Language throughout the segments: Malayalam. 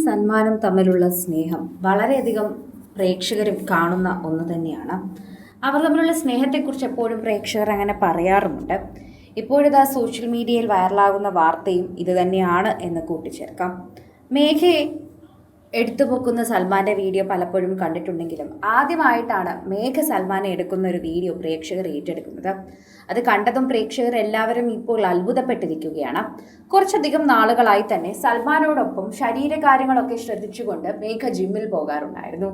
സൽമാനും തമ്മിലുള്ള സ്നേഹം വളരെയധികം പ്രേക്ഷകരും കാണുന്ന ഒന്ന് തന്നെയാണ്. അവർ തമ്മിലുള്ള സ്നേഹത്തെക്കുറിച്ച് എപ്പോഴും പ്രേക്ഷകർ അങ്ങനെ പറയാറുമുണ്ട്. ഇപ്പോഴിതാ സോഷ്യൽ മീഡിയയിൽ വൈറലാകുന്ന വാർത്തയും ഇത് തന്നെയാണ് എന്ന് കൂട്ടിച്ചേർക്കാം. മേഘയെ എടുത്തുപൊക്കുന്ന സൽമാന്റെ വീഡിയോ പലപ്പോഴും കണ്ടിട്ടുണ്ടെങ്കിലും ആദ്യമായിട്ടാണ് മേഘ സൽമാനെ എടുക്കുന്ന ഒരു വീഡിയോ പ്രേക്ഷകർ ഏറ്റെടുക്കുന്നത്. അത് കണ്ടതും പ്രേക്ഷകർ എല്ലാവരും ഇപ്പോൾ അത്ഭുതപ്പെട്ടിരിക്കുകയാണ്. കുറച്ചധികം നാളുകളായി തന്നെ സൽമാനോടൊപ്പം ശരീരകാര്യങ്ങളൊക്കെ ശ്രദ്ധിച്ചുകൊണ്ട് മേഘ ജിമ്മിൽ പോകാറുണ്ടായിരുന്നു.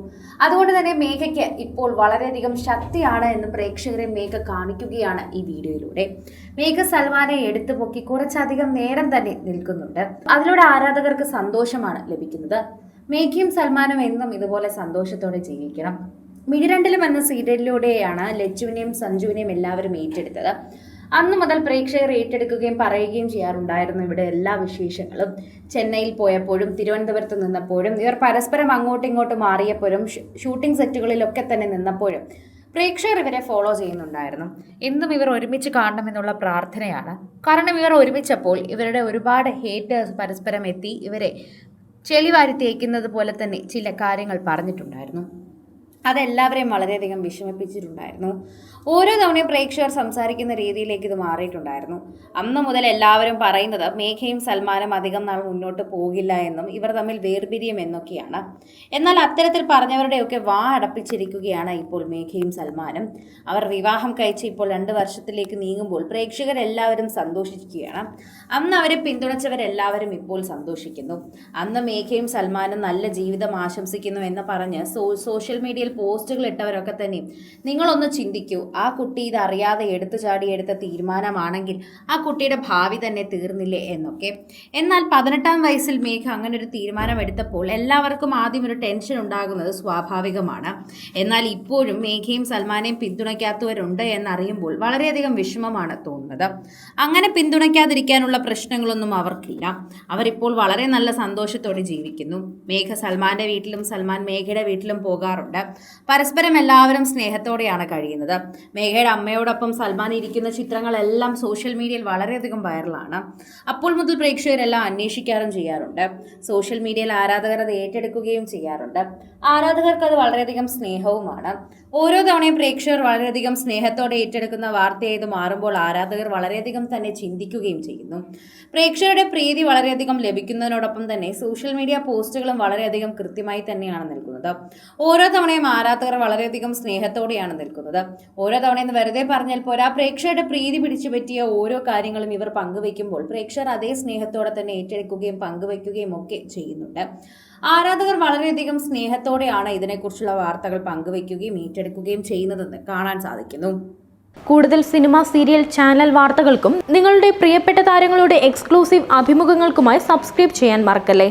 അതുകൊണ്ട് തന്നെ മേഘയ്ക്ക് ഇപ്പോൾ വളരെയധികം ശക്തിയാണ് എന്ന് പ്രേക്ഷകരെ മേഘ കാണിക്കുകയാണ് ഈ വീഡിയോയിലൂടെ. മേഘ സൽമാനെ എടുത്തുപൊക്കി കുറച്ചധികം നേരം തന്നെ നിൽക്കുന്നുണ്ട്. അതിലൂടെ ആരാധകർക്ക് സന്തോഷമാണ് ലഭിക്കുന്നത്. മേഘയും സൽമാനും എന്നും ഇതുപോലെ സന്തോഷത്തോടെ ജീവിക്കണം. മിഴിരണ്ടിലും എന്ന സീരിയലിലൂടെയാണ് ലച്ചുവിനെയും സഞ്ജുവിനെയും എല്ലാവരും ഏറ്റെടുത്തത്. അന്നു മുതൽ പ്രേക്ഷകർ ഏറ്റെടുക്കുകയും പറയുകയും ചെയ്യാറുണ്ടായിരുന്നു ഇവിടെ എല്ലാ വിശേഷങ്ങളും. ചെന്നൈയിൽ പോയപ്പോഴും തിരുവനന്തപുരത്ത് നിന്നപ്പോഴും ഇവർ പരസ്പരം അങ്ങോട്ടും ഇങ്ങോട്ടും മാറിയപ്പോഴും ഷൂട്ടിംഗ് സെറ്റുകളിലൊക്കെ തന്നെ നിന്നപ്പോഴും പ്രേക്ഷകർ ഇവരെ ഫോളോ ചെയ്യുന്നുണ്ടായിരുന്നു. എന്നും ഇവർ ഒരുമിച്ച് കാണണമെന്നുള്ള പ്രാർത്ഥനയാണ്. കാരണം ഇവർ ഒരുമിച്ചപ്പോൾ ഇവരുടെ ഒരുപാട് ഹേറ്റേഴ്സ് പരസ്പരം എത്തി ഇവരെ ചെളിവാരി തേക്കുന്നത് പോലെ തന്നെ ചില കാര്യങ്ങൾ പറഞ്ഞിട്ടുണ്ടായിരുന്നു. അതെല്ലാവരെയും വളരെയധികം വിഷമിപ്പിച്ചിട്ടുണ്ടായിരുന്നു. ഓരോ തവണയും പ്രേക്ഷകർ സംസാരിക്കുന്ന രീതിയിലേക്ക് ഇത് മാറിയിട്ടുണ്ടായിരുന്നു. അന്ന് മുതൽ എല്ലാവരും പറയുന്നത് മേഘയും സൽമാനും അധികം നാൾ മുന്നോട്ട് പോകില്ല എന്നും ഇവർ തമ്മിൽ വേർപിരിയും എന്നൊക്കെയാണ്. എന്നാൽ അത്തരത്തിൽ പറഞ്ഞവരുടെയൊക്കെ വാ അടപ്പിച്ചിരിക്കുകയാണ് ഇപ്പോൾ മേഘയും സൽമാനും. അവർ വിവാഹം കഴിച്ച് ഇപ്പോൾ 2 വർഷത്തിലേക്ക് നീങ്ങുമ്പോൾ പ്രേക്ഷകരെല്ലാവരും സന്തോഷിക്കുകയാണ്. അന്ന് അവരെ പിന്തുണച്ചവരെല്ലാവരും ഇപ്പോൾ സന്തോഷിക്കുന്നു. അന്ന് മേഘയും സൽമാനും നല്ല ജീവിതം ആശംസിക്കുന്നു എന്ന് പറഞ്ഞ് സോഷ്യൽ മീഡിയയിൽ പോസ്റ്റുകൾ ഇട്ടവരൊക്കെ തന്നെ നിങ്ങളൊന്ന് ചിന്തിക്കൂ, ആ കുട്ടി ഇത് അറിയാതെ എടുത്തു ചാടിയെടുത്ത തീരുമാനമാണെങ്കിൽ ആ കുട്ടിയുടെ ഭാവി തന്നെ തീർന്നില്ലേ എന്നൊക്കെ. എന്നാൽ 18ാം വയസ്സിൽ മേഘ അങ്ങനെ ഒരു തീരുമാനം എടുത്തപ്പോൾ എല്ലാവർക്കും ആദ്യം ഒരു ടെൻഷൻ ഉണ്ടാകുന്നത് സ്വാഭാവികമാണ്. എന്നാൽ ഇപ്പോഴും മേഘയും സൽമാനെയും പിന്തുണയ്ക്കാത്തവരുണ്ട് എന്നറിയുമ്പോൾ വളരെയധികം വിഷമമാണ് തോന്നുന്നത്. അങ്ങനെ പിന്തുണയ്ക്കാതിരിക്കാനുള്ള പ്രശ്നങ്ങളൊന്നും അവർക്കില്ല. അവരിപ്പോൾ വളരെ നല്ല സന്തോഷത്തോടെ ജീവിക്കുന്നു. മേഘ സൽമാന്റെ വീട്ടിലും സൽമാൻ മേഘയുടെ വീട്ടിലും പോകാറുണ്ട്. പരസ്പരം എല്ലാവരും സ്നേഹത്തോടെയാണ് കഴിയുന്നത്. മേഘയുടെ അമ്മയോടൊപ്പം സൽമാൻ ഇരിക്കുന്ന ചിത്രങ്ങളെല്ലാം സോഷ്യൽ മീഡിയയിൽ വളരെയധികം വൈറലാണ്. അപ്പോൾ മുതൽ പ്രേക്ഷകരെല്ലാം അന്വേഷിക്കാറും ചെയ്യാറുണ്ട്. സോഷ്യൽ മീഡിയയിൽ ആരാധകർ അത് ഏറ്റെടുക്കുകയും ചെയ്യാറുണ്ട്. ആരാധകർക്ക് അത് വളരെയധികം സ്നേഹവുമാണ്. ഓരോ തവണയും പ്രേക്ഷകർ വളരെയധികം സ്നേഹത്തോടെ ഏറ്റെടുക്കുന്ന വാർത്തയായത് മാറുമ്പോൾ ആരാധകർ വളരെയധികം തന്നെ ചിന്തിക്കുകയും ചെയ്യുന്നു. പ്രേക്ഷകരുടെ പ്രീതി വളരെയധികം ലഭിക്കുന്നതിനോടൊപ്പം തന്നെ സോഷ്യൽ മീഡിയ പോസ്റ്റുകളും വളരെയധികം കൃത്യമായി തന്നെയാണ് നിൽക്കുന്നത്. ഓരോ തവണയും ആരാധകർ വളരെയധികം സ്നേഹത്തോടെയാണ് നിൽക്കുന്നത്. ഓരോ തവണയും വെറുതെ പറഞ്ഞാൽ പോരാ, പ്രേക്ഷകരുടെ പ്രീതി പിടിച്ചു പറ്റിയ ഓരോ കാര്യങ്ങളും ഇവർ പങ്കുവയ്ക്കുമ്പോൾ പ്രേക്ഷകർ അതേ സ്നേഹത്തോടെ തന്നെ ഏറ്റെടുക്കുകയും പങ്കുവയ്ക്കുകയും ഒക്കെ ചെയ്യുന്നുണ്ട്. ആരാധകർ വളരെയധികം സ്നേഹത്തോടെയാണ് ഇതിനെക്കുറിച്ചുള്ള വാർത്തകൾ പങ്കുവയ്ക്കുകയും ഏറ്റെടുക്കുകയും ചെയ്യുന്നതെന്ന് കാണാൻ സാധിക്കുന്നു. കൂടുതൽ സിനിമ, സീരിയൽ, ചാനൽ വാർത്തകൾക്കും നിങ്ങളുടെ പ്രിയപ്പെട്ട താരങ്ങളുടെ എക്സ്ക്ലൂസീവ് അഭിമുഖങ്ങൾക്കുമായി സബ്സ്ക്രൈബ് ചെയ്യാൻ മറക്കല്ലേ.